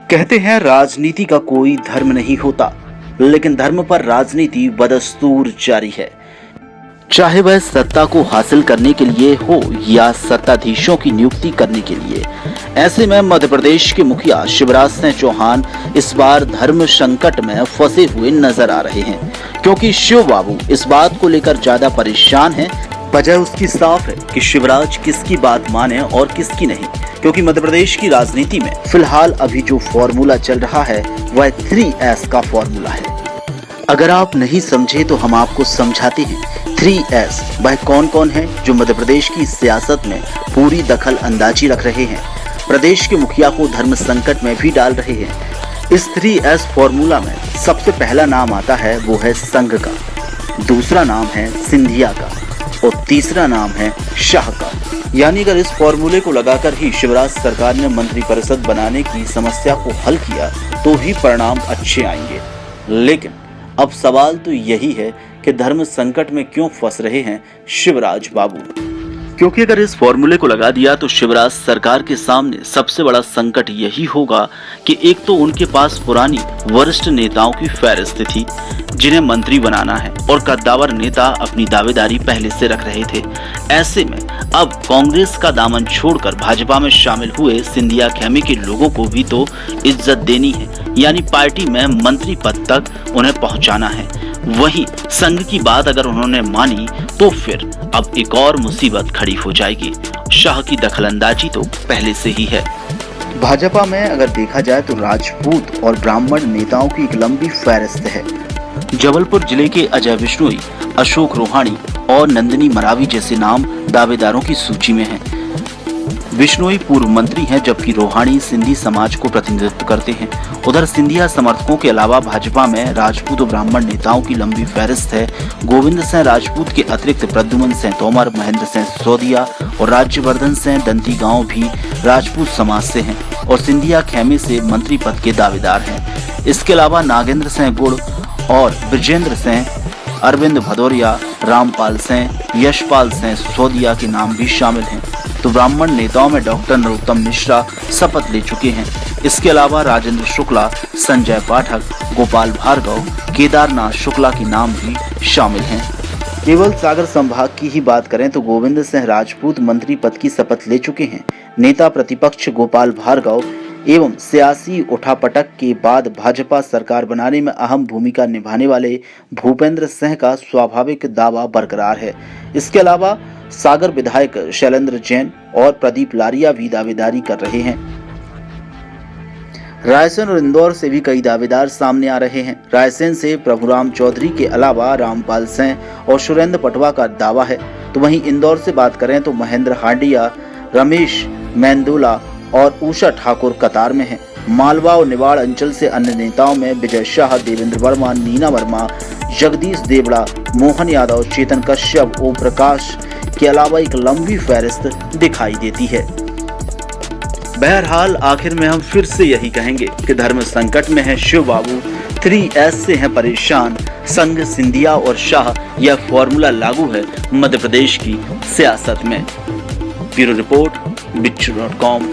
कहते हैं राजनीति का कोई धर्म नहीं होता, लेकिन धर्म पर राजनीति बदस्तूर जारी है, चाहे वह सत्ता को हासिल करने के लिए हो या सत्ताधीशों की नियुक्ति करने के लिए। ऐसे में मध्य प्रदेश के मुखिया शिवराज सिंह चौहान इस बार धर्म संकट में फंसे हुए नजर आ रहे हैं, क्योंकि शिव बाबू इस बात को लेकर ज्यादा परेशान हैं। वजह उसकी साफ है कि शिवराज किसकी बात माने और किसकी नहीं, क्योंकि मध्य प्रदेश की राजनीति में फिलहाल अभी जो फॉर्मूला चल रहा है वह 3S का फॉर्मूला है। अगर आप नहीं समझे तो हम आपको समझाते हैं। 3S वह कौन कौन है जो मध्य प्रदेश की सियासत में पूरी दखल अंदाजी रख रहे हैं, प्रदेश के मुखिया को धर्म संकट में भी डाल रहे हैं। इस 3S फॉर्मूला में सबसे पहला नाम आता है वो है संघ का, दूसरा नाम है सिंधिया का और तीसरा नाम है शाह का। यानी अगर इस फॉर्मूले को लगाकर ही शिवराज सरकार ने मंत्रिपरिषद बनाने की समस्या को हल किया तो ही परिणाम अच्छे आएंगे। लेकिन अब सवाल तो यही है कि धर्म संकट में क्यों फंस रहे हैं शिवराज बाबू, क्योंकि अगर इस फॉर्मूले को लगा दिया तो शिवराज सरकार के सामने सबसे बड़ा संकट यही होगा कि एक तो उनके पास पुरानी वरिष्ठ नेताओं की फहरिस्त थी जिन्हें मंत्री बनाना है और कद्दावर नेता अपनी दावेदारी पहले से रख रहे थे। ऐसे में अब कांग्रेस का दामन छोड़कर भाजपा में शामिल हुए सिंधिया खेमे के लोगों को भी तो इज्जत देनी है, यानी पार्टी में मंत्री पद तक उन्हें पहुंचाना है। वहीं संघ की बात अगर उन्होंने मानी तो फिर अब एक और मुसीबत खड़ी हो जाएगी। शाह की दखलंदाजी तो पहले से ही है। भाजपा में अगर देखा जाए तो राजपूत और ब्राह्मण नेताओं की एक लंबी फहरिस्त है। जबलपुर जिले के अजय बिश्नोई, अशोक रोहाणी और नंदिनी मरावी जैसे नाम दावेदारों की सूची में हैं। बिश्नोई पूर्व मंत्री हैं, जबकि रोहाणी सिंधी समाज को प्रतिनिधित्व करते हैं। उधर सिंधिया समर्थकों के अलावा भाजपा में राजपूत और ब्राह्मण नेताओं की लंबी फहरिस्त है। गोविंद सिंह राजपूत के अतिरिक्त प्रद्युमन सिंह तोमर, महेंद्र सिंह सिसोदिया और राज्यवर्धन सिंह दंती गांव भी राजपूत समाज से हैं और सिंधिया खेमे से मंत्री पद के दावेदार हैं। इसके अलावा नागेंद्र सिंह गुड़ और ब्रजेंद्र सिंह, अरविंद भदौरिया, रामपाल सिंह, यशपाल सिंह सिसोदिया के नाम भी शामिल हैं। तो ब्राह्मण नेताओं में डॉक्टर नरोत्तम मिश्रा शपथ ले चुके हैं। इसके अलावा राजेंद्र शुक्ला, संजय पाठक, गोपाल भार्गव, केदारनाथ शुक्ला के नाम भी शामिल हैं। केवल सागर संभाग की ही बात करें तो गोविंद सिंह राजपूत मंत्री पद की शपथ ले चुके हैं। नेता प्रतिपक्ष गोपाल भार्गव एवं सियासी उठापटक के बाद भाजपा सरकार बनाने में अहम भूमिका निभाने वाले भूपेंद्र सिंह का स्वाभाविक दावा बरकरार है। इसके अलावा सागर विधायक शैलेंद्र जैन और प्रदीप लारिया भी दावेदारी कर रहे हैं। रायसेन और इंदौर से भी कई दावेदार सामने आ रहे हैं। रायसेन से प्रभुराम चौधरी के अलावा रामपाल सिंह और सुरेंद्र पटवा का दावा है। तो वहीं इंदौर से बात करें तो महेंद्र हांडिया, रमेश मेंदोला और उषा ठाकुर कतार में हैं। मालवा और निवाड़ अंचल से अन्य नेताओं में विजय शाह, देवेंद्र वर्मा, नीना वर्मा, जगदीश देवड़ा, मोहन यादव, चेतन कश्यप, ओम प्रकाश के अलावा एक लंबी फहरिस्त दिखाई देती है। बहरहाल आखिर में हम फिर से यही कहेंगे कि धर्म संकट में है शिव बाबू, 3S से हैं परेशान, संघ, सिंधिया और शाह, यह फॉर्मूला लागू है मध्य प्रदेश की सियासत में। Bureau report, bichu.com।